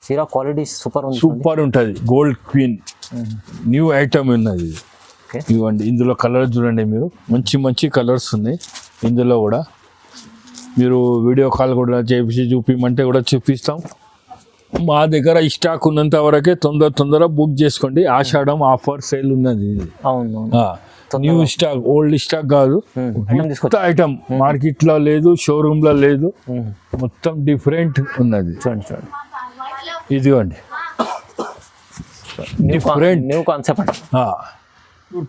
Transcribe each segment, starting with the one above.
చీర quality super ఉంది. Super ఉంటుంది. గోల్డ్ క్వీన్ న్యూ ఐటమ్ ఉన్నది. ఇవ్వండి, ఇందులో కలర్ చూడండి మీరు, మంచి మంచి కలర్స్ ఉన్నాయి ఇందులో కూడా. మీరు వీడియో కాల్ కూడా చేపించి చూపించమంటే కూడా చూపిస్తాం. మా దగ్గర స్టాక్ ఉన్నంత వరకే తొందర బుక్ చేసుకోండి. ఆషాఢం ఆఫర్ సేల్ ఉన్నది. న్యూ స్టాక్, ఓల్డ్ స్టాక్ కాదు, కొత్త ఐటమ్ మార్కెట్ లో లేదు, షోరూమ్ లో లేదు, మొత్తం డిఫరెంట్ ఉన్నది. చూడండి చూడండి, ఇదిగోండి డిఫరెంట్ న్యూ కాన్సెప్ట్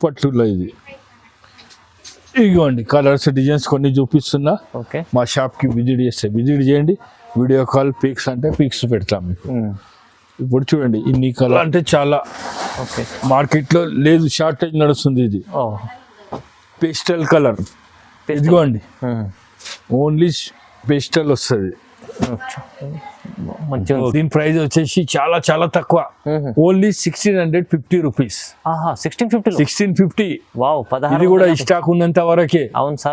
పట్టులో ఇది. ఇదిగోండి కలర్స్ డిజైన్స్ కొన్ని చూపిస్తున్నా. మా షాప్ కి విజిట్ చేయండి. వీడియో కాల్ పిక్స్ అంటే పిక్స్ పెడతాం మీకు. ఇప్పుడు చూడండి ఇన్ని కలర్ అంటే చాలా మార్కెట్ లో లేదు, షార్టేజ్ నడుస్తుంది. ఇది పేస్టల్ కలర్, ఇదిగోండి ఓన్లీ పేస్టల్ వస్తుంది. దీని ప్రైస్ వచ్చేసి చాలా చాలా తక్కువ, ఓన్లీ 1650 రూపీస్. 1650. ఇది కూడా స్టాక్ ఉన్నంత వరకే.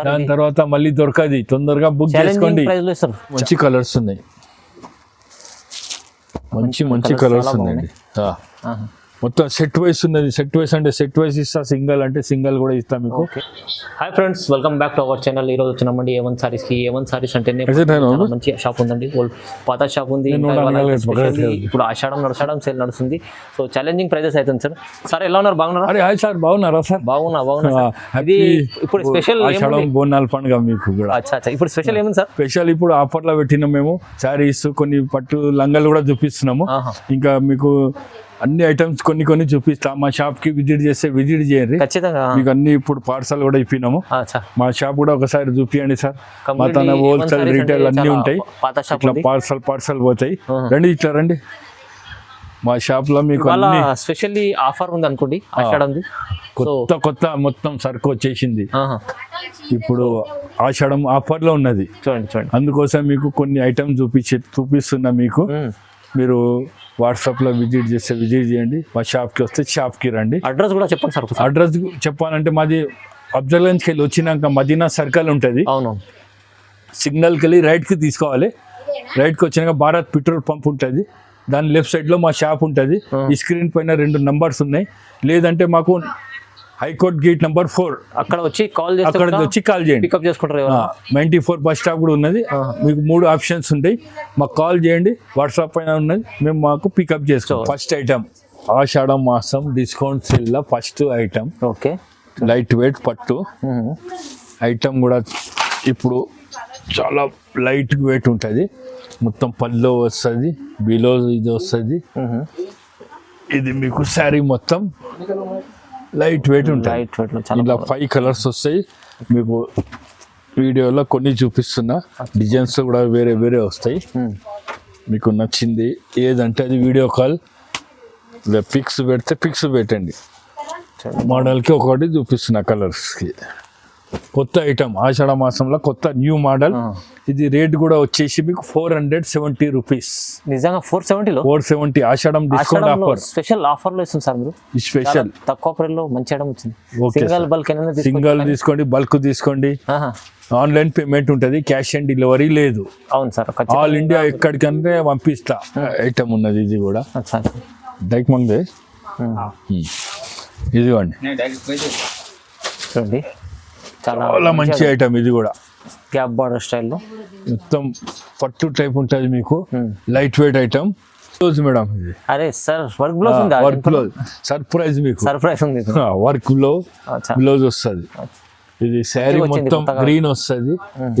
దాని తర్వాత మళ్ళీ దొరకది. తొందరగా బుక్ చేసుకోండి. మంచి కలర్స్ ఉన్నాయి, మంచి కలర్స్ ఉన్నాయండి. మొత్తం సెట్ వైస్ ఉన్నది. సెట్ వైస్ అంటే సెట్ వైస్ ఇస్తా, సింగల్ అంటే సింగల్ కూడా ఇస్తా మీకు. Hi friends, welcome back to our channel. ఈ రోజు వచ్చినామండి A1 సారీస్ కి. A1 సారీస్ అంటే మంచి షాప్ ఉందండి, పాత షాప్ ఉంది. ఇప్పుడు ఆషాఢం సేల్ నడుస్తుంది. సో ఛాలెంజింగ్ ప్రైజెస్ అవుతుంది సార్. సార్ ఎలా ఉన్నారు? బాగున్నారా? హాయ్ సార్, బాగున్నారా సార్? బాగున్నా. ఇది ఇప్పుడు స్పెషల్ బోనాల పండుగ మీకు కూడా. అచ్చా, ఇప్పుడు స్పెషల్ ఏముంది సార్? స్పెషల్ ఇప్పుడు ఆఫర్ లో పెట్టినాం మేము. సారీస్, కొన్ని పట్టు లంగాలు కూడా చూపిస్తున్నాము. ఇంకా మీకు అన్ని ఐటమ్స్ కొన్ని చూపిస్తాం. మా షాప్ కి విజిట్ చేయండి ఖచ్చితంగా. మీకు అన్ని ఇప్పుడు పార్సల్ కూడా ఇప్పినాము. మా షాప్ కూడా ఒకసారి చూపియండి సార్. మా తన హోల్సేల్ రీటైల్ అన్ని ఉంటాయి. ఇట్లా పార్సల్ పోతాయి. రండి, ఇట్లా రండి. మా షాప్ లో మీకు స్పెషల్లీ ఆఫర్ ఉంది అనుకోండి. కొత్త మొత్తం సరుకు వచ్చేసింది. ఇప్పుడు ఆషాఢం ఆఫర్ లో ఉన్నది. చూడండి, అందుకోసం మీకు కొన్ని ఐటమ్స్ చూపిస్తున్నా మీకు. మీరు వాట్సాప్ లో విజిట్ చేయండి. మా షాప్ కి వస్తే షాప్ కి రండి. అడ్రస్ కూడా చెప్పండి సార్. అడ్రస్ చెప్పాలంటే మాది అబ్జర్గంజ్కి వెళ్ళి వచ్చినాక మదీనా సర్కిల్ ఉంటుంది. అవును, సిగ్నల్కి వెళ్ళి రైట్ కి తీసుకోవాలి. రైట్ కి వచ్చినాక భారత్ పెట్రోల్ పంప్ ఉంటుంది. దాని లెఫ్ట్ సైడ్ లో మా షాప్ ఉంటుంది. ఈ స్క్రీన్ పైన 2 నంబర్స్ ఉన్నాయి. లేదంటే మాకు హైకోర్ట్ గేట్ నెంబర్ 4 అక్కడ వచ్చి కాల్ చేయండి. పికప్ చేసుకుంటారు. 94 బస్ స్టాప్ కూడా ఉన్నది. మీకు 3 ఆప్షన్స్ ఉంటాయి. మాకు కాల్ చేయండి. వాట్సాప్ పైన ఉన్నది, మేము మాకు పికప్ చేసుకోవాలి. ఫస్ట్ ఐటమ్ ఆషాఢ మాసం డిస్కౌంట్ సేల్ లో ఫస్ట్ ఐటమ్. లైట్ వెయిట్ పట్టు ఐటమ్ కూడా ఇప్పుడు చాలా లైట్ వెయిట్ ఉంటుంది. మొత్తం పల్లో వస్తుంది, బిలో ఇది వస్తుంది. ఇది మీకు శారీ మొత్తం లైట్ వెయిట్ ఉంటాయి. ఇలా 5 కలర్స్ వస్తాయి. మీకు వీడియోలో కొన్ని చూపిస్తున్నా. డిజైన్స్ కూడా వేరే వస్తాయి. మీకు నచ్చింది ఏదంటే అది వీడియో కాల్ పిక్స్ పెడితే పిక్స్ పెట్టండి. మోడల్కి ఒకటి చూపిస్తున్నా కలర్స్కి. కొత్త ఐటమ్ ఆషాఢ మాసంలో కొత్త న్యూ మోడల్. ఇది రేట్ కూడా వచ్చేసి మీకు 470 రూపీస్. నిజంగా 470 ఆషాఢం డిస్కౌంట్ ఆఫర్. స్పెషల్ ఆఫర్ లో ఇస్తుంది సార్ మీరు. స్పెషల్ తక్కువ ప్రైస్ లో మంచి ఐటమ్ వచ్చింది. సింగల్ తీసుకోండి, బల్క్ తీసుకోండి. ఆన్లైన్ పేమెంట్ ఉంటుంది, క్యాష్ ఆన్ డెలివరీ లేదు. అవును సార్, ఆల్ ఇండియా ఎక్కడికంటే పంపిస్తా. ఐటమ్ ఉన్నది ఇది కూడా. డైక్ మంగదే ఇదిగోండి, చూడండి చాలా మంచి ఐటమ్. ఇది కూడా గ్యాప్ బార్డర్ స్టైల్లో మొత్తం పట్టు టైప్ ఉంటుంది మీకు. Light weight item. మేడం ఇది అరే సార్ వర్క్ బ్లౌజ్ ఉందా? వర్క్ బ్లౌజ్ సర్ప్రైజ్ మీకు. సర్ప్రైజ్ ఉంది. వర్క్ బ్లౌజ్ వస్తుంది. ఇది శారీ మొత్తం గ్రీన్ వస్తుంది.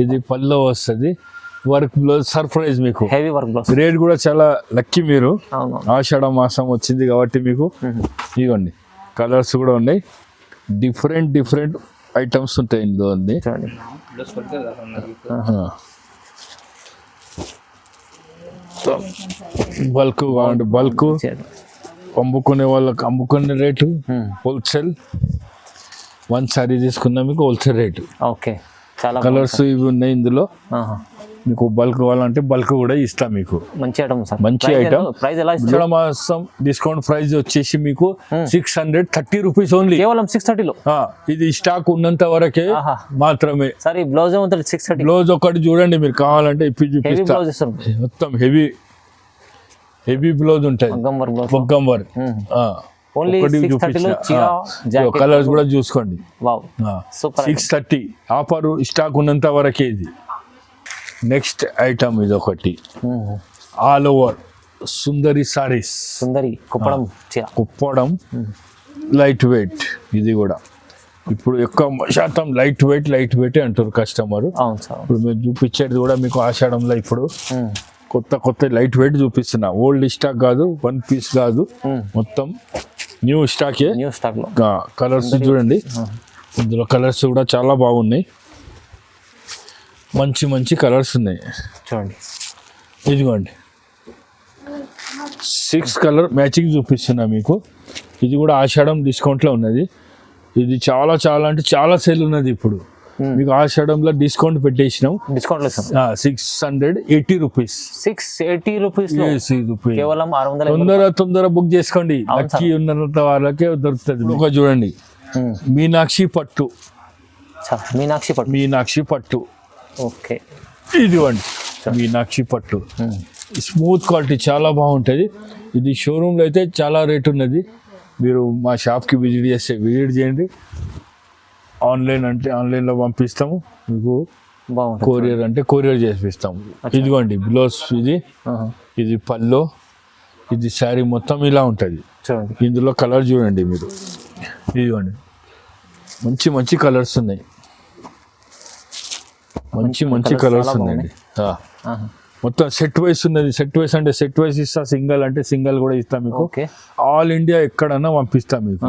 ఇది పల్లో వస్తుంది. వర్క్ బ్లౌజ్ సర్ప్రైజ్ మీకు. Heavy work blouse. రేట్ కూడా చాలా లక్కీ. మీరు ఆషాఢ మాసం వచ్చింది కాబట్టి మీకు ఇవ్వండి. కలర్స్ కూడా ఉన్నాయి. డిఫరెంట్ ఐటమ్స్ ఉంటాయి ఇందులో. బల్క్ కావండి, బల్క్ అమ్ముకునే వాళ్ళకి అమ్ముకునే రేటు హోల్సేల్. 1 సారీ తీసుకున్నా మీకు హోల్సేల్ రేటు. ఓకే, చాలా కలర్స్ ఇవి ఉన్నాయి ఇందులో. మీకు బల్క్ కావాలంటే బల్క్ కూడా ఇస్తాం మీకు. మంచి ఐటమ్ సార్. మంచి ఐటమ్. ఆషాఢ మాసం డిస్కౌంట్ ప్రైస్ వచ్చేసి మీకు 630 రూపీస్ ఓన్లీ. కేవలం 630లో. ఇది స్టాక్ ఉన్నంత వరకే మాత్రమే. సార్ ఈ బ్లౌజ్ 630. బ్లౌజ్ ఒకటి చూడండి, మీరు కావాలంటే ఇప్పి చూపిస్తా. మొత్తం హెవీ హెవీ బ్లౌజ్ ఉంటుంది, మగ్గం వర్క్ బ్లౌజ్. మగ్గం వర్క్. ఓన్లీ 630 లో చీర జాకెట్. కలర్స్ కూడా చూసుకోండి. Wow super. 630 ఆఫర్ స్టాక్ ఉన్నంత వరకే ఇది. నెక్స్ట్ ఐటమ్ ఇది ఒకటి ఆల్ ఓవర్ సుందరి సారీస్. సుందరి కుప్పడం చీర. Kuppadam light weight. ఇది కూడా ఇప్పుడు ఎక్కువ శాతం లైట్ వెయిట్ అంటారు కస్టమర్. అవును సార్. ఇప్పుడు మీరు చూపించేది కూడా మీకు ఆషాఢంలో ఇప్పుడు కొత్త లైట్ వెయిట్ చూపిస్తున్నా. ఓల్డ్ స్టాక్ కాదు, 1 పీస్ కాదు, మొత్తం న్యూ స్టాకే. న్యూ స్టాక్ లో కలర్స్ చూడండి. ఇందులో కలర్స్ కూడా చాలా బాగున్నాయి, మంచి కలర్స్ ఉన్నాయి. చూడండి ఇదిగోండి 6 కలర్ మ్యాచింగ్ చూపిస్తున్నా మీకు. ఇది కూడా ఆషాఢం డిస్కౌంట్లో ఉన్నది. ఇది చాలా అంటే చాలా సేల్ ఉన్నది ఇప్పుడు. మీకు ఆషాఢంలో డిస్కౌంట్ పెట్టేసినాం. Discount 680 rupees. 680 రూపీస్ కేవలం 600. తొందర బుక్ చేసుకోండి. లక్కీ ఉన్నంత వాళ్ళకే దొరుకుతుంది. ఒక చూడండి మీనాక్షి పట్టు. మీనాక్షి పట్టు. ఓకే ఇదిగోండి మీనాక్షి పట్టు. స్మూత్ క్వాలిటీ చాలా బాగుంటుంది. ఇది షోరూమ్లో అయితే చాలా రేట్ ఉన్నది. మీరు మా షాప్కి విజిట్ చేయండి. ఆన్లైన్ అంటే ఆన్లైన్లో పంపిస్తాము మీకు. కొరియర్ అంటే కొరియర్ చేపిస్తాము. ఇదిగోండి బ్లౌజ్. ఇది పల్లో. ఇది శారీ మొత్తం ఇలా ఉంటుంది. ఇందులో కలర్ చూడండి మీరు. ఇదిగోండి మంచి కలర్స్ ఉన్నాయి. మంచి కలర్స్ ఉన్నాయండి. మొత్తం సెట్ వైస్ ఉన్నది. సెట్ వైస్ అంటే సెట్ వైస్ ఇస్తా, సింగల్ అంటే సింగల్ కూడా ఇస్తాం మీకు. ఆల్ ఇండియా ఎక్కడన్నా పంపిస్తాం మీకు.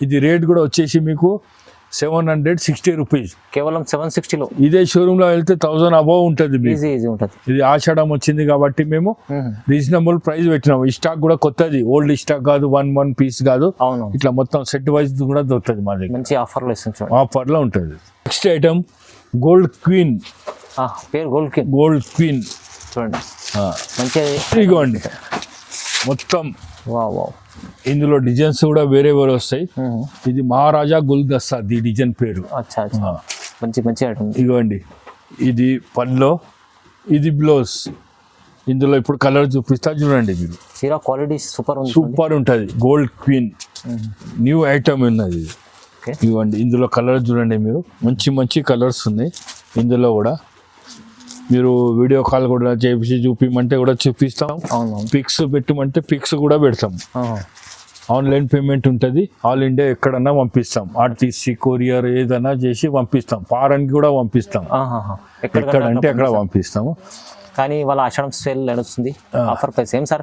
ఇది రేట్ కూడా వచ్చేసి మీకు 760 రూపీస్. కేవలం 760 లో. ఇదే షోరూమ్ లో వెళ్తే 1000 అబౌవ్ ఉంటుంది. ఇది ఆషాఢం వచ్చింది కాబట్టి మేము రీజనబుల్ ప్రైస్ పెట్టినాము. ఈ స్టాక్ కూడా కొత్తది, ఓల్డ్ స్టాక్ కాదు, వన్ పీస్ కాదు. ఇట్లా మొత్తం సెట్ వైజ్ కూడా దొరుకుతుంది మా దగ్గర. మంచి ఆఫర్ లో ఉంటుంది. Next item gold queen. పేరు గోల్డ్ క్వీన్ చూడండి. ఇదిగోండి మొత్తం ఇందులో డిజైన్స్ కూడా వేరే వస్తాయి. ఇది మహారాజా గుల్దస్తా ది డిజైన్ పేరు. మంచి ఐటమ్. ఇదిగోండి ఇది పల్లో, ఇది బ్లౌజ్. ఇందులో ఇప్పుడు కలర్ చూపిస్తా చూడండి మీరు. చీర క్వాలిటీ సూపర్ ఉంటుంది. గోల్డ్ క్వీన్ న్యూ ఐటమ్ ఉన్నది. ఇవ్వండి ఇందులో కలర్ చూడండి మీరు. మంచి కలర్స్ ఉన్నాయి. ఇందులో కూడా మీరు వీడియో కాల్ కూడా చేసి చూపిమంటే కూడా చూపిస్తాం. పిక్స్ పెట్టమంటే పిక్స్ కూడా పెడతాం. ఆన్లైన్ పేమెంట్ ఉంటుంది. ఆల్ ఇండియా ఎక్కడన్నా పంపిస్తాం. ఆర్టీసీ కొరియర్ ఏదైనా చేసి పంపిస్తాం. ఫారెన్కి కూడా పంపిస్తాం. ఎక్కడంటే అక్కడ పంపిస్తాము. కానీ వాళ్ళ ఆషాఢం సేల్ నడుస్తుంది. ఆఫర్ ప్రైస్ ఏం సార్?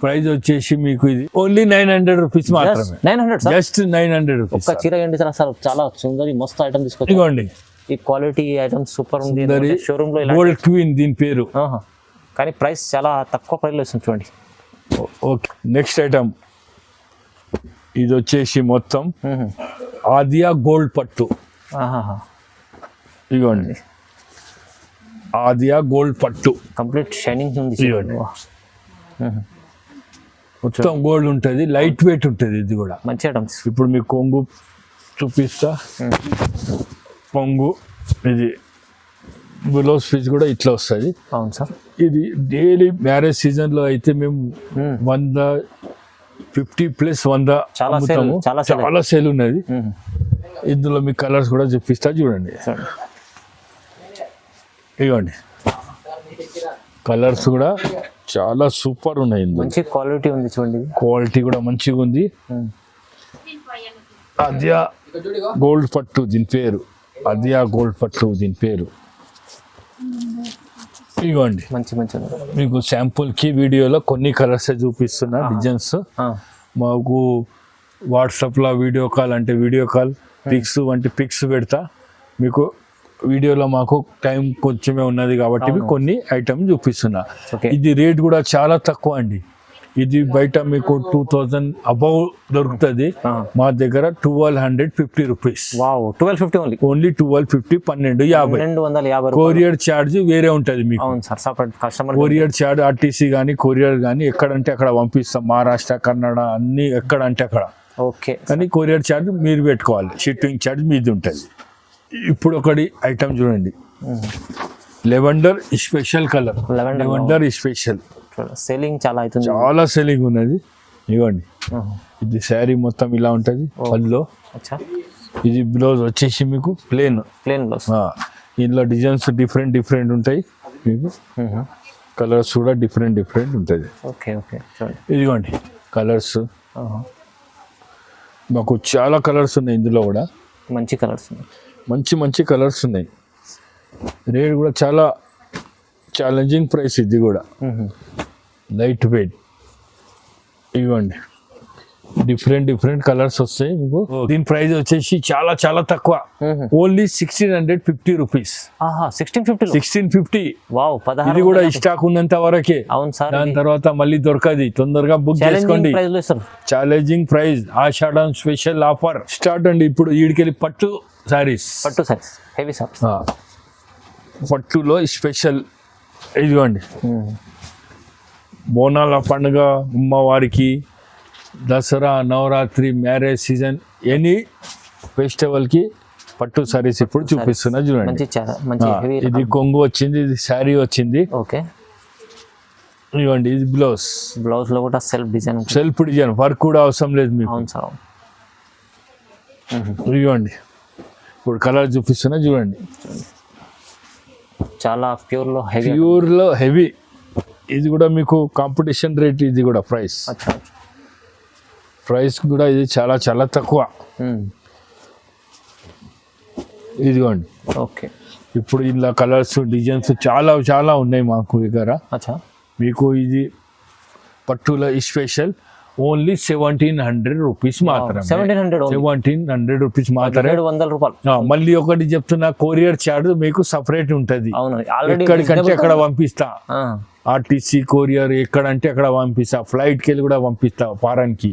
ప్రైస్ వచ్చేసి మీకు ఇది ఓన్లీ 900 రూపీస్ మాత్రమే. 900 జస్ట్ 900 రూపీస్. ఒక్క చీర ఏంటి సార్? చాలా సుందరి మస్తు ఐటమ్ తీసుకొచ్చి. ఇదిగోండి ఈ క్వాలిటీ ఐటమ్ సూపర్ ఉంది. షోరూమ్ లో గోల్డ్ క్వీన్ దీని పేరు. కానీ ప్రైస్ చాలా తక్కువ ప్రైస్ లో వస్తుంది చూడండి. ఓకే నెక్స్ట్ ఐటమ్ ఇది వచ్చేసి మొత్తం ఆదియా గోల్డ్ పట్టు. ఇదిగోండి ఆదియా గోల్డ్ పట్టు. కంప్లీట్ షైనింగ్ ఉంది. మొత్తం గోల్డ్ ఉంటుంది. లైట్ వెయిట్ ఉంటుంది. ఇది కూడా మంచి ఐటమ్స్. ఇప్పుడు మీకు కొంగు చూపిస్తా. కొంగు ఇది బ్లౌజ్ పీస్ కూడా ఇట్లా వస్తుంది. అవును సార్. ఇది డైలీ మ్యారేజ్ సీజన్లో అయితే మేము 150+100 అమ్ముతాము. చాలా సేల్ ఉన్నది. ఇందులో మీ కలర్స్ కూడా చూపిస్తా చూడండి. ఇవ్వండి కలర్స్ కూడా చాలా సూపర్ ఉన్నాయి. మంచి క్వాలిటీ ఉంది చూడండి. క్వాలిటీ కూడా మంచిగా ఉంది. ఆదియా గోల్డ్ పట్టు దీని పేరు. ఆదియా గోల్డ్ పట్టు దీని పేరు. ఇవ్వండి మంచి మీకు శాంపుల్కి వీడియోలో కొన్ని కలర్స్ చూపిస్తున్నా డిజైన్స్. మాకు వాట్సాప్లో వీడియో కాల్ అంటే వీడియో కాల్, పిక్స్ అంటే పిక్స్ పెడతా మీకు. వీడియోలో మాకు టైం కొంచెమే ఉన్నది కాబట్టి కొన్ని ఐటమ్ చూపిస్తున్నా. ఇది రేట్ కూడా చాలా తక్కువ అండి. ఇది బయట మీకు 2000 అబౌవ్ దొరుకుతుంది. మా దగ్గర 1250 రూపీస్. 1250 ఓన్లీ 1250. 1250. కొరియర్ ఛార్జ్ వేరే ఉంటుంది మీకు. కొరియర్ ఛార్జ్ ఆర్టీసీ కానీ కొరియర్ కానీ ఎక్కడంటే అక్కడ పంపిస్తాం. మహారాష్ట్ర, కన్నడ అన్ని ఎక్కడంటే అక్కడ. ఓకే కానీ కొరియర్ ఛార్జ్ మీరు పెట్టుకోవాలి. షిప్పింగ్ ఛార్జ్ మీది ఉంటుంది. ఇప్పుడు ఒకటి ఐటమ్ చూడండి. Lavender special colour. Lavender special selling చాలా అవుతుంది. చాలా సెల్లింగ్ ఉన్నది. ఇవ్వండి, ఇది శారీ మొత్తం ఇలా ఉంటుంది పళ్ళులో. అచ్చా, ఇది బ్లౌజ్ వచ్చేసి మీకు ప్లేన్ బ్లౌజ్. ఇందులో డిజైన్స్ డిఫరెంట్ ఉంటాయి మీకు. కలర్స్ కూడా డిఫరెంట్ ఉంటుంది. ఓకే ఓకే, చూడండి ఇదిగోండి కలర్స్. మాకు చాలా కలర్స్ ఉన్నాయి ఇందులో కూడా. మంచి కలర్స్ ఉన్నాయి, మంచి కలర్స్ ఉన్నాయి. రేట్ కూడా చాలా ఛాలెంజింగ్ ప్రైస్. ఇది కూడా లైట్ వెయిట్. ఇవ్వండి, డిఫరెంట్ కలర్స్ వస్తాయి మీకు. దీని ప్రైస్ వచ్చేసి చాలా తక్కువ, ఓన్లీ 1650 రూపీస్. 1650. వావ్, ఇది కూడా స్టాక్ ఉన్నంత వరకే. అవును సార్, దాని తర్వాత మళ్ళీ దొరకది. తొందరగా బుక్ చేసుకోండి. ఛాలెంజింగ్ ప్రైస్, ఆషాఢం స్పెషల్ ఆఫర్ స్టార్ట్ అండి. ఇప్పుడు ఈడికెళ్ళి పట్టు సారీస్, హెవీ సారీస్, పట్టులో స్పెషల్. ఇదిగోండి, బోనాల పండుగ, అమ్మవారికి, Dasara, Navaratri, marriage season, any ఫెస్టివల్కి పట్టు సారీస్ ఇప్పుడు చూపిస్తున్నా చూడండి. ఇది కొంగు వచ్చింది, ఇది శారీ వచ్చింది. ఓకే, ఇవ్వండి, ఇది బ్లౌజ్ లో కూడా సెల్ఫ్ డిజైన్, వర్క్ కూడా అవసరం లేదు మీకు. అవును సార్. ఇవ్వండి, ఇప్పుడు కలర్ చూపిస్తున్నా చూడండి. చాలా ప్యూర్ లో హెవీ. ఇది కూడా మీకు కాంపిటీషన్ రేట్. ఇది కూడా ప్రైస్ కూడా ఇది చాలా తక్కువ. ఇదిగోండి, ఓకే. ఇప్పుడు ఇలా కలర్స్ డిజైన్స్ చాలా ఉన్నాయి మాకు దగ్గర. మీకు ఇది పట్టుల స్పెషల్ ఓన్లీ 1700 రూపీస్ మాత్రమే. 1700 రూపీస్ మాత్రమే. 700 రూపాయలు. మళ్ళీ ఒకటి చెప్తున్నా, కొరియర్ చార్జ్ మీకు సపరేట్ ఉంటుంది. ఎక్కడికంటే అక్కడ పంపిస్తా. ఆర్టీసీ కొరియర్ ఎక్కడంటే అక్కడ పంపిస్తా. ఫ్లైట్కి వెళ్ళి కూడా పంపిస్తా ఫారెన్కి.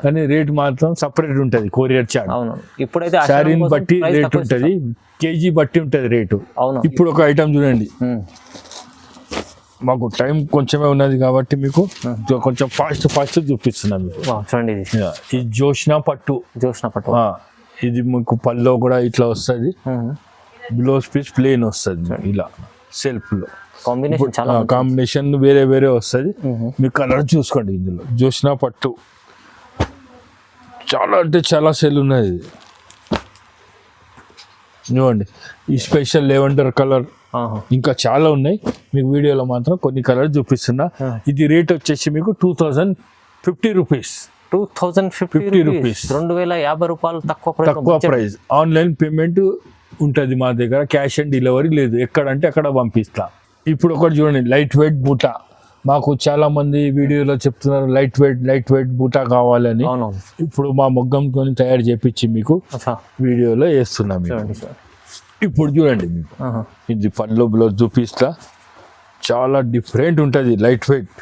కానీ రేట్ మాత్రం సపరేట్ ఉంటుంది, కొరియర్ చార్జ్. ఇప్పుడైతే శారీని బట్టి రేట్ ఉంటుంది, కేజీ బట్టి ఉంటుంది రేటు. ఇప్పుడు ఒక ఐటమ్ చూడండి. మాకు టైం కొంచెమే ఉన్నది కాబట్టి మీకు కొంచెం ఫాస్ట్ చూపిస్తున్నాం మీకు. చూడండి, ఇది జోష్నా పట్టు. ఇది మీకు పల్లో కూడా ఇట్లా వస్తుంది. బ్లౌజ్ పీస్ ప్లేన్ వస్తుంది ఇలా సెల్ఫ్ లో. కాంబినేషన్ వేరే వస్తుంది. మీకు కలర్ చూసుకోండి. ఇందులో జోష్నా పట్టు చాలా సెల్ ఉన్నది. చూడండి, ఈ స్పెషల్ లెవెండర్ కలర్, ఇంకా చాలా ఉన్నాయి. మీకు వీడియోలో మాత్రం కొన్ని కలర్ చూపిస్తున్నా. ఇది రేట్ వచ్చేసి మీకు 2050 రూపీస్. 2050 రూపీస్, 2050 రూపాయలు తక్కువ ప్రైస్. ఆన్లైన్ పేమెంట్ ఉంటుంది మా దగ్గర, క్యాష్ ఆన్ డెలివరీ లేదు. ఎక్కడంటే అక్కడ పంపిస్తా. ఇప్పుడు ఒకటి చూడండి, లైట్ వెయిట్ బూటా. మాకు చాలా మంది వీడియోలో చెప్తున్నారు లైట్ వెయిట్ బూటా కావాలని. ఇప్పుడు మా మొగ్గంతో తయారు చేపించి మీకు వీడియోలో వేస్తున్నాం. ఇప్పుడు చూడండి, మీకు ఇది పళ్ళు బ్లౌజ్ చూపిస్తా. చాలా డిఫరెంట్ ఉంటుంది, లైట్ వెయిట్.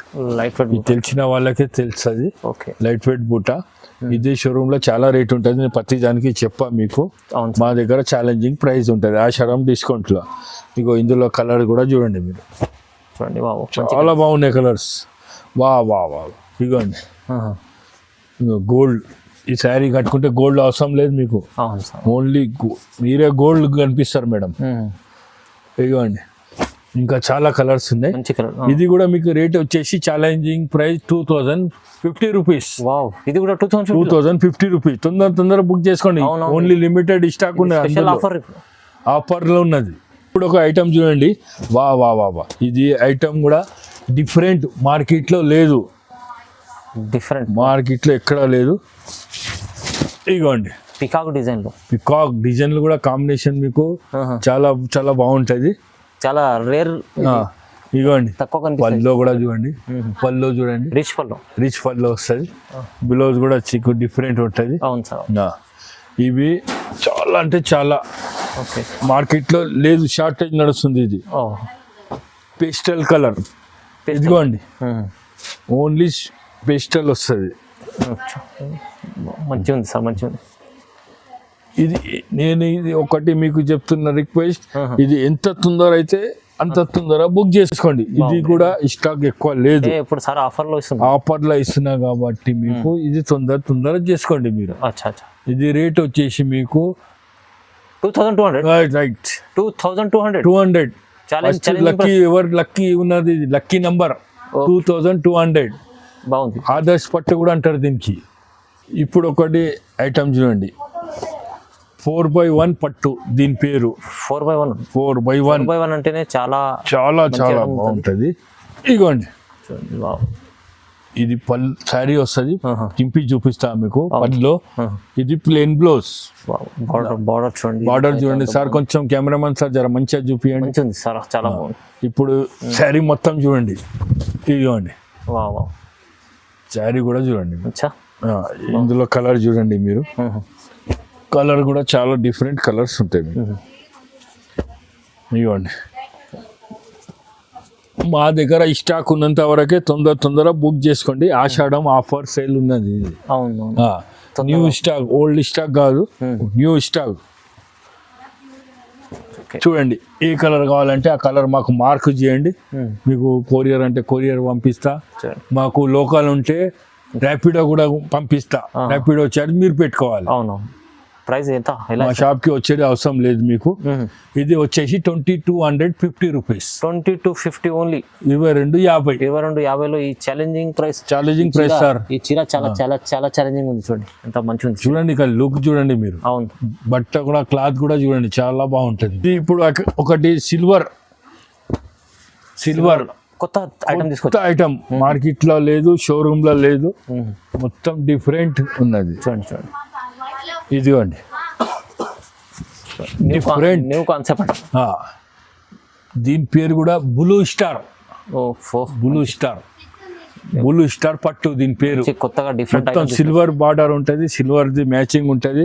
తెలిసిన వాళ్ళకే తెలుస్తుంది. లైట్ వెయిట్ బూటా. ఇది షోరూమ్ లో చాలా రేట్ ఉంటుంది. నేను ప్రతి దానికి చెప్పా మీకు. మా దగ్గర ఛాలెంజింగ్ ప్రైస్ ఉంటుంది, ఆషాఢం డిస్కౌంట్ లో. ఇగో ఇందులో కలర్ కూడా చూడండి మీరు. చాలా బాగున్నాయి కలర్స్. వా ఇగోండి, గోల్డ్. ఈ శారీ కట్టుకుంటే గోల్డ్ అవసరం లేదు మీకు, ఓన్లీ మీరే గోల్డ్ కనిపిస్తారు మేడం. ఇదిగోండి, ఇంకా చాలా కలర్స్ ఉన్నాయి. ఇది కూడా మీకు రేట్ వచ్చేసి ఛాలెంజింగ్ ప్రైస్ 2050 రూపీస్. ఇది కూడా 2050 రూపీస్. తొందర బుక్ చేసుకోండి. ఓన్లీ లిమిటెడ్ స్టాక్ ఉన్నది, ఆఫర్లో ఉన్నది. ఇప్పుడు ఒక ఐటమ్ చూడండి. వా ఇది ఐటమ్ కూడా డిఫరెంట్, మార్కెట్లో లేదు. మార్కెట్లో ఎక్కడా లేదు. ఇగోండి, పికాక్ డిజైన్లు కూడా కాంబినేషన్ మీకు చాలా బాగుంటది. చాలా రేర్. ఇగోండి, పల్లో కూడా చూడండి. పల్లో చూడండి, రిచ్ పల్లో వస్తుంది. బ్లౌజ్ కూడా చిక్కు డిఫరెంట్ ఉంటుంది. ఇవి చాలా మార్కెట్లో లేదు, షార్టేజ్ నడుస్తుంది. ఇది పేస్టల్ కలర్. ఇదిగోండి, ఓన్లీ పేస్టల్ వస్తుంది. మంచిగా ఉంది సార్, మంచిగా ఉంది. ఇది ఒకటి మీకు చెప్తున్న రిక్వెస్ట్, ఇది ఎంత తొందర అయితే అంత తొందర బుక్ చేసుకోండి. ఇది కూడా స్టాక్ ఎక్కువ లేదు, ఇప్పుడు సార్ ఆఫర్లో ఇస్తున్నా కాబట్టి మీకు ఇది తొందర చేసుకోండి మీరు. ఇది రేట్ వచ్చేసి మీకు 2200. రైట్, 2200. లక్కీ ఎవరు లక్కీ ఉన్నది, లక్కీ నంబర్. 2200. బాగుంది. ఆదర్శ్ పట్టు కూడా అంటారు దీనికి. ఇప్పుడు ఒకటి ఐటమ్ చూడండి, 4x1 పట్టు, దీని పేరు 4x1. 4x1 అంటేనే చాలా చాలా చాలా బాగుంటది. ఇగోండి, చూడండి. వావ్. ఇది శారీ వస్తుంది, చింపి చూపిస్తా మీకు పళ్ళలో. ఇది ప్లెయిన్ బ్లౌజ్, బార్డర్ చూడండి. బార్డర్ చూడండి సార్, కొంచెం కెమెరామెన్ సార్ జర మంచిగా చూపియండి. మంచిగా ఉంది సార్, చాలా బాగుంది. ఇప్పుడు శారీ మొత్తం చూడండి, ఇదిగోండి. వావ్. శారీ కూడా చూడండి. అచ్చా. ఇందులో కలర్ చూడండి మీరు, కలర్ కూడా చాలా డిఫరెంట్ కలర్స్ ఉంటాయి మీకు. ఇవ్వండి, మా దగ్గర స్టాక్ ఉన్నంత వరకే తొందర బుక్ చేసుకోండి. ఆషాఢం ఆఫర్ సేల్ ఉన్నది. అవును. న్యూ స్టాక్, ఓల్డ్ స్టాక్ కాదు, న్యూ స్టాక్. చూడండి, ఏ కలర్ కావాలంటే ఆ కలర్ మాకు మార్క్ చేయండి. మీకు కొరియర్ అంటే కొరియర్ పంపిస్తా, మాకు లోకల్ ఉంటే ర్యాపిడో కూడా పంపిస్తా. ర్యాపిడో చార్జ్ మీరు పెట్టుకోవాలి. అవును. ప్రైస్ ఎంత? మా షాప్ కి వచ్చేది అవసరం లేదు మీకు. ఇది వచ్చేసి 2250 రూపీస్. 2250 ఓన్లీ. 2250. 2250లో ఈ ఛాలెంజింగ్ ప్రైస్ సార్. ఈ చీర చాలా చాలా చాలా ఛాలెంజింగ్ ఉంది. చూడండి ఎంత మంచిగా ఉంది. చూడండి, ఇక్కడ లుక్ చూడండి మీరు. అవును. బట్ట కూడా, క్లాత్ కూడా చూడండి, చాలా బాగుంటుంది. ఇప్పుడు ఒకటి సిల్వర్ కొత్త ఐటమ్ కొత్త ఐటమ్ మార్కెట్ లో లేదు, షోరూమ్ లో లేదు, మొత్తం డిఫరెంట్ ఉన్నది. చూడండి. ఇదిగోండి, డిఫరెంట్ న్యూ కాన్సెప్ట్. దీని పేరు కూడా బ్లూ స్టార్. బ్లూ స్టార్ పట్టు దీని పేరు. కొత్తగా డిఫరెంట్ మొత్తం సిల్వర్ బార్డర్ ఉంటది, సిల్వర్ ది మ్యాచింగ్ ఉంటది.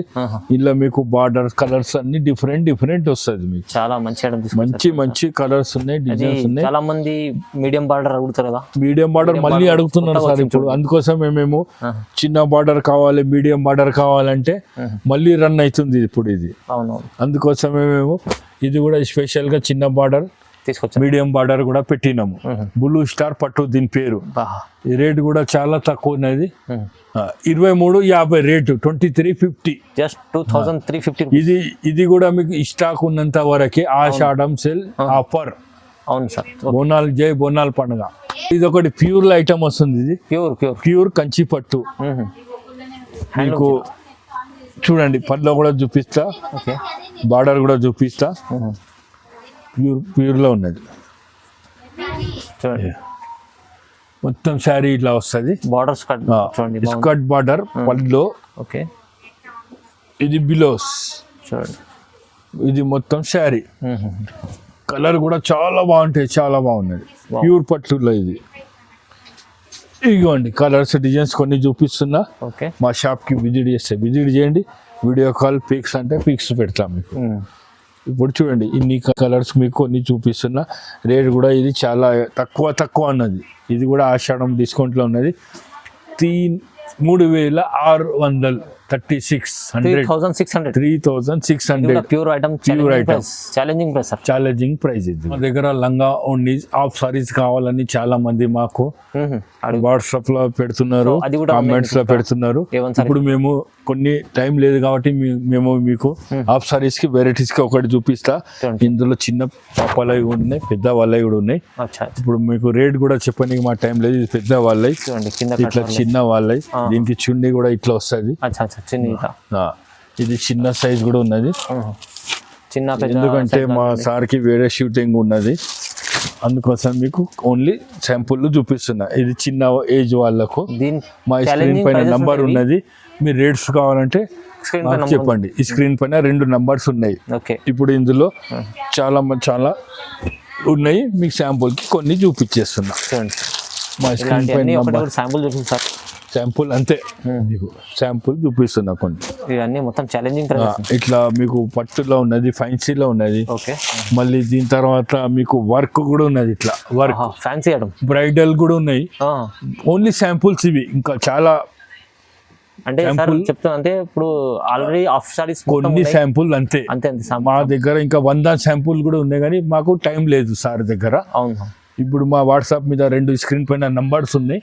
ఇలా మీకు బార్డర్ కలర్స్ అన్ని డిఫరెంట్ వస్తుంది మీకు. చాలా మంచి కలర్స్ ఉన్నాయి, డిజైన్స్ ఉన్నాయి. చాలా మంది మీడియం బార్డర్ అడుగుతారు కదా, మీడియం బార్డర్ మళ్ళీ అడుగుతున్నారు సార్ ఇప్పుడు. అందుకోసమే మేము చిన్న బార్డర్ కావాలి, మీడియం బార్డర్ కావాలంటే మళ్ళీ రన్ అవుతుంది ఇప్పుడు ఇది. అందుకోసమే మేము ఇది కూడా స్పెషల్ గా చిన్న బార్డర్ తీసుకొచ్చాం, మీడియం బార్డర్ కూడా పెట్టినాము. బ్లూ స్టార్ పట్టు దీని పేరు. ఈ రేట్ కూడా చాలా తక్కువ ఉన్నది, 2350 రేటు, 2350. జస్ట్ 2350. ఇది కూడా మీకు స్టాక్ ఉన్నంత వరకే ఆషాఢం సేల్ ఆఫర్. అవును సార్. బోనాల్ పండుగ. ఇది ఒకటి ప్యూర్ ఐటమ్ వస్తుంది. ఇది ప్యూర్ కంచి పట్టు. మీకు చూడండి, పళ్ళలో కూడా చూపిస్తా, బార్డర్ కూడా చూపిస్తా. ప్యూర్ లో ఉన్నది. మొత్తం శారీ ఇట్లా వస్తుంది. బార్డర్ స్కర్ట్ బార్డర్ పళ్ళలో. ఇది బిలోస్. ఇది మొత్తం శారీ. కలర్ కూడా చాలా బాగుంటాయి, చాలా బాగున్నది. ప్యూర్ పట్టులో ఇది. ఇదిగోండి కలర్స్, డిజైన్స్ కొన్ని చూపిస్తున్నా. మా షాప్ కి విజిట్ చేయండి. వీడియో కాల్, పిక్స్ అంటే పిక్స్ పెడతాం మీకు. ఇప్పుడు చూడండి, ఇన్ని కలర్స్ మీకు కొన్ని చూపిస్తున్నా. రేట్ కూడా ఇది చాలా తక్కువ అన్నది. ఇది కూడా ఆషాఢం డిస్కౌంట్లో ఉన్నది. 3600 ప్యూర్ ఐటమ్. Challenging price. ఇది మా దగ్గర లంగా ఓన్లీ ఆఫ్ సారీస్ కావాలని చాలా మంది మాకు వాట్సాప్ లో పెడుతున్నారు, కామెంట్స్ లో పెడుతున్నారు. ఇప్పుడు మేము కొన్ని టైం లేదు కాబట్టి మేము మీకు ఆఫ్ సారీస్ కి వెరైటీస్ కి ఒకటి చూపిస్తా. ఇందులో చిన్న పాపాలవి ఉన్నాయి, పెద్ద వాళ్ళవి కూడా ఉన్నాయి. ఇప్పుడు మీకు రేట్ కూడా చెప్పడానికి మా టైం లేదు. ఇది పెద్ద వాళ్ళవి, ఇట్లా చిన్న వాళ్ళవి. దీనికి చున్నీ కూడా ఇట్లా వస్తుంది. ఇది చిన్న సైజ్ కూడా ఉన్నది, ఎందుకంటే మా సార్కి వేరే షూటింగ్ ఉన్నది. అందుకోసం మీకు ఓన్లీ శాంపుల్ చూపిస్తున్నా. ఇది చిన్న ఏజ్ వాళ్ళకు. మా స్క్రీన్ పైన నంబర్ ఉన్నది, మీరు రేట్స్ కావాలంటే చెప్పండి. ఈ స్క్రీన్ పైన 2 నంబర్స్ ఉన్నాయి. ఇప్పుడు ఇందులో చాలా ఉన్నాయి, మీకు శాంపుల్ కి కొన్ని చూపించేస్తున్నా. మా స్క్రీన్ పైన శాంపుల్ అంతే, మీకు శాంపుల్ చూపిస్తున్నా కొన్ని. ఇవన్నీ మొత్తం ఛాలెంజింగ్. ఇట్లా మీకు పట్టులో ఉన్నది, ఫ్యాన్సీలో ఉన్నది. మళ్ళీ దీని తర్వాత మీకు వర్క్ కూడా ఉన్నది. ఇట్లా వర్క్ ఫ్యాన్సీ ఐటమ్, బ్రైడల్ కూడా ఉన్నాయి. ఓన్లీ శాంపుల్స్ ఇవి, ఇంకా చాలా అంటే చెప్తాను. అంటే ఇప్పుడు ఆల్రెడీ ఆఫ్ సారీస్ కొన్ని శాంపుల్ అంతే. మా దగ్గర ఇంకా 100 శాంపుల్ కూడా ఉన్నాయి, కానీ మాకు టైం లేదు సార్ దగ్గర. ఇప్పుడు మా వాట్సాప్ మీద 2 స్క్రీన్ పైన నంబర్స్ ఉన్నాయి,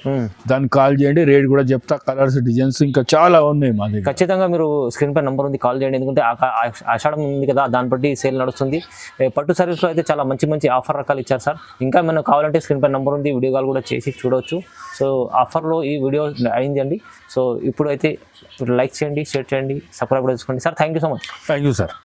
దాన్ని కాల్ చేయండి, రేట్ కూడా చెప్తా, కలర్స్ డిజైన్స్ ఇంకా చాలా ఉన్నాయి మా దగ్గర. ఖచ్చితంగా మీరు స్క్రీన్ పై నెంబర్ ఉంది, కాల్ చేయండి. ఎందుకంటే ఆషాఢం ఉంది కదా, దాన్ని బట్టి సేల్ నడుస్తుంది. పట్టు సారీస్లో అయితే చాలా మంచి మంచి ఆఫర్ రకాలు ఇచ్చారు సార్. ఇంకా మనం కావాలంటే స్క్రీన్ పై నెంబర్ ఉంది, వీడియో కాల్ కూడా చేసి చూడవచ్చు. సో ఆఫర్లో ఈ వీడియో అయిందండి. సో ఇప్పుడు అయితే లైక్ చేయండి, షేర్ చేయండి, సబ్స్క్రైబ్ చేసుకోండి sir. Thank you so much. Thank you sir.